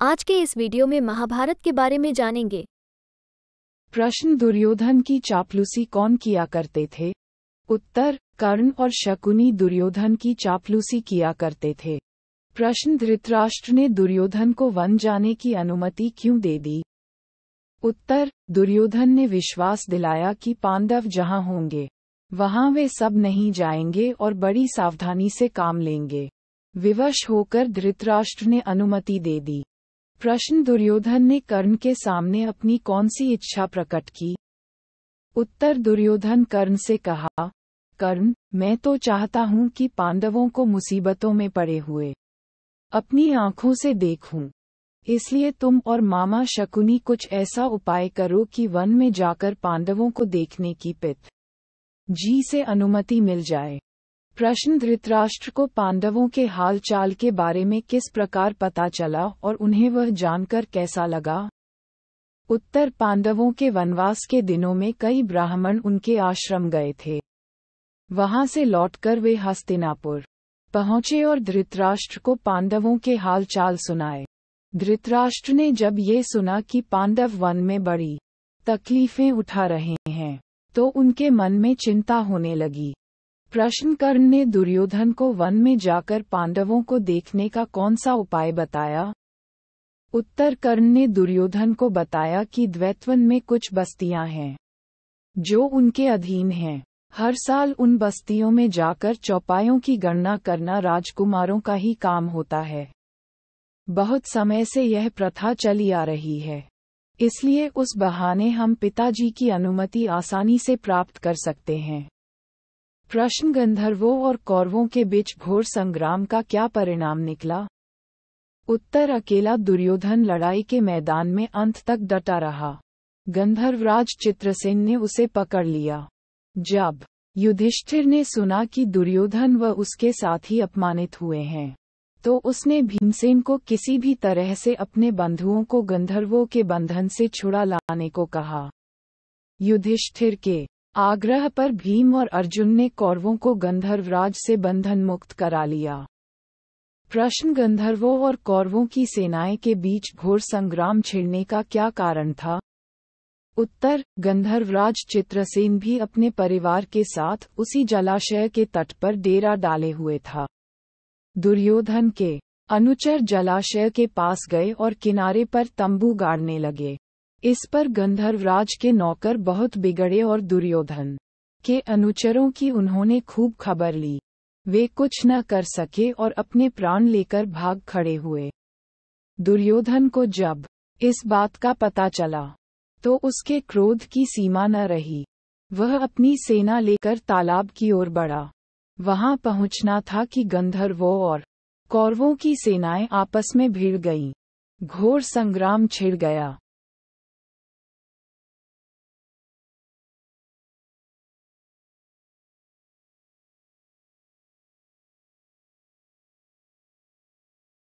आज के इस वीडियो में महाभारत के बारे में जानेंगे। प्रश्न, दुर्योधन की चापलूसी कौन किया करते थे? उत्तर, कर्ण और शकुनी दुर्योधन की चापलूसी किया करते थे। प्रश्न, धृतराष्ट्र ने दुर्योधन को वन जाने की अनुमति क्यों दे दी? उत्तर, दुर्योधन ने विश्वास दिलाया कि पांडव जहां होंगे वहां वे सब नहीं जाएंगे और बड़ी सावधानी से काम लेंगे। विवश होकर धृतराष्ट्र ने अनुमति दे दी। प्रश्न, दुर्योधन ने कर्ण के सामने अपनी कौन सी इच्छा प्रकट की? उत्तर, दुर्योधन कर्ण से कहा, कर्ण, मैं तो चाहता हूं कि पांडवों को मुसीबतों में पड़े हुए अपनी आंखों से देखूं। इसलिए तुम और मामा शकुनी कुछ ऐसा उपाय करो कि वन में जाकर पांडवों को देखने की जी से अनुमति मिल जाए। प्रश्न, धृतराष्ट्र को पांडवों के हाल चाल के बारे में किस प्रकार पता चला और उन्हें वह जानकर कैसा लगा? उत्तर, पांडवों के वनवास के दिनों में कई ब्राह्मण उनके आश्रम गए थे। वहां से लौटकर वे हस्तिनापुर पहुंचे और धृतराष्ट्र को पांडवों के हाल चाल सुनाए। धृतराष्ट्र ने जब ये सुना कि पांडव वन में बड़ी तकलीफें उठा रहे हैं तो उनके मन में चिंता होने लगी। प्रश्न, कर्ण ने दुर्योधन को वन में जाकर पांडवों को देखने का कौन सा उपाय बताया? उत्तर, कर्ण ने दुर्योधन को बताया कि द्वैतवन में कुछ बस्तियां हैं जो उनके अधीन हैं। हर साल उन बस्तियों में जाकर चौपायों की गणना करना राजकुमारों का ही काम होता है। बहुत समय से यह प्रथा चली आ रही है, इसलिए उस बहाने हम पिताजी की अनुमति आसानी से प्राप्त कर सकते हैं। प्रश्न, गंधर्वों और कौरवों के बीच घोर संग्राम का क्या परिणाम निकला? उत्तर, अकेला दुर्योधन लड़ाई के मैदान में अंत तक डटा रहा। गंधर्वराज चित्रसेन ने उसे पकड़ लिया। जब युधिष्ठिर ने सुना कि दुर्योधन व उसके साथी अपमानित हुए हैं तो उसने भीमसेन को किसी भी तरह से अपने बंधुओं को गंधर्वों के बंधन से छुड़ा लाने को कहा। युधिष्ठिर के आग्रह पर भीम और अर्जुन ने कौरवों को गंधर्वराज से बंधन मुक्त करा लिया। प्रश्न, गंधर्वों और कौरवों की सेनाएं के बीच घोर संग्राम छिड़ने का क्या कारण था? उत्तर, गंधर्वराज चित्रसेन भी अपने परिवार के साथ उसी जलाशय के तट पर डेरा डाले हुए था। दुर्योधन के अनुचर जलाशय के पास गए और किनारे पर तंबू गाड़ने लगे। इस पर गंधर्वराज के नौकर बहुत बिगड़े और दुर्योधन के अनुचरों की उन्होंने खूब खबर ली। वे कुछ न कर सके और अपने प्राण लेकर भाग खड़े हुए। दुर्योधन को जब इस बात का पता चला तो उसके क्रोध की सीमा न रही। वह अपनी सेना लेकर तालाब की ओर बढ़ा। वहां पहुंचना था कि गंधर्वों और कौरवों की सेनाएं आपस में भिड़ गईं। घोर संग्राम छिड़ गया।